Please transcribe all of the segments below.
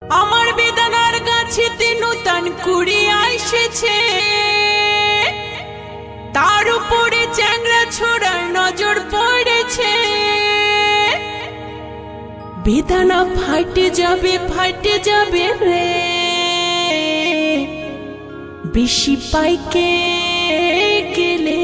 আমার বেদনার গাছেতে নতুন কুড়ি আসছে, তার উপরে চ্যাংড়া ছোড়ার নজর পড়েছে। বেদনা ফাটে যাবে রে, বেশি পাইকে গেলে।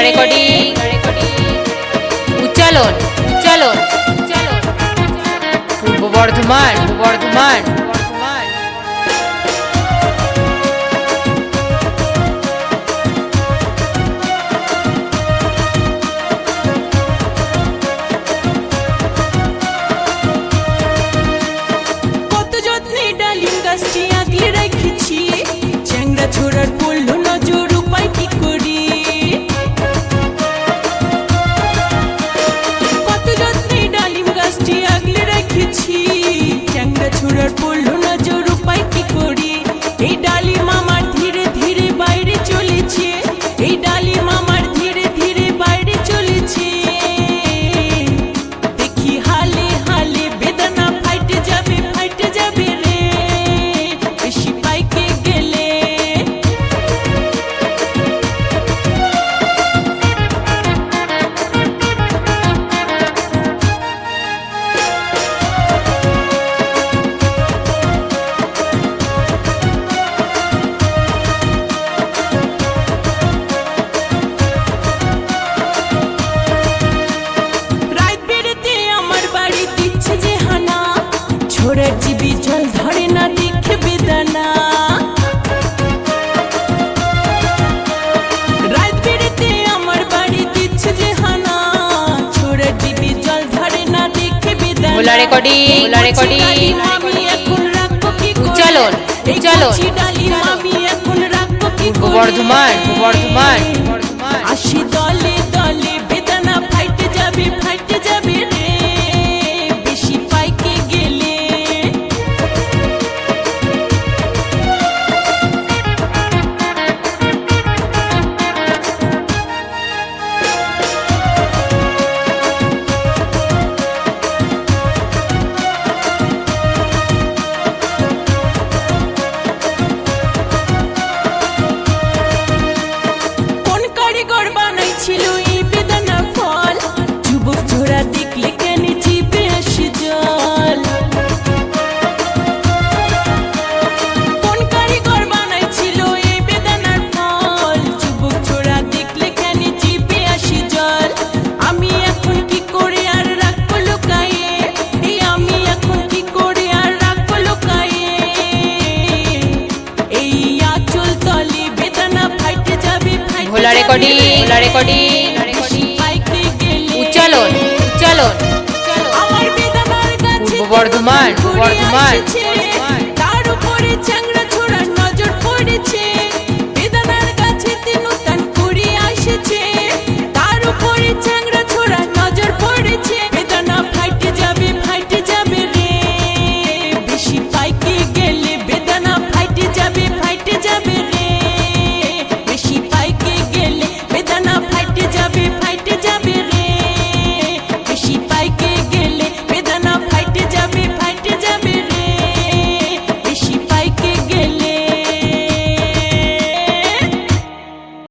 রেকর্ডিং উচ্চারণ পূর্ব বর্ধমান কত যত্নে ডালিম গাছটি আগলে রেখেছি, চ্যাংড়া ছোড়ার পড়ল নজর, উপায় কি করি। কত যত্নে ডালিম গাছটি আগলে রেখেছি, চ্যাংড়া ছোড়ার পড়ল নজর, উপায় কি করি। এই ডালিম আমার ধীরে ধীরে বাইরে চলেছে, এই ডালিম আমার ধীরে ধীরে বাইরে চলেছে। দেখি হালে হালে বেদনা ফাইটে যাবে রে, বেশি পাইকে গেলে। রাত বেড়েতে আমার বাড়ি দিচ্ছে যে হানা, ছোড়ার জিবি জল ধরে না দেখে বেদনা। রাত বেড়েতে আমার বাড়ি দিচ্ছে যে হানা, ছোড়ার জিবি জল ধরে না দেখে বেদনা। রেকর্ডিং আমি এখন রাখবো কি করে? উচ্চারণ ডালিম আমি এখন রাখবো কি পূর্ব করে? বর্ধমান আসি দলে দলে বেদনা ফাইটে যাবে রে, বেশি পাইকে গেলে। কোন কারিগর বানাইছিল এই বেদনার ফল, যুবক ছোড়া দেখলে কেন জিভে আসে জল। কোন কারিগর বানাইছিল এই বেদনার ফল, যুবক ছোড়া দেখলে কেন জিভে আসে জল। আমি এখন কি করে আর রাখবো লুকায়ে, এই আমি এখন কি করে আর রাখবো লুকায়ে। এই আঁচল তলে বেদনা ফাইটে যাবে রেকর্ডিং পাইকে গেলে। উচ্চারণ আমার বেদনার গাছে পূর্ব বর্ধমান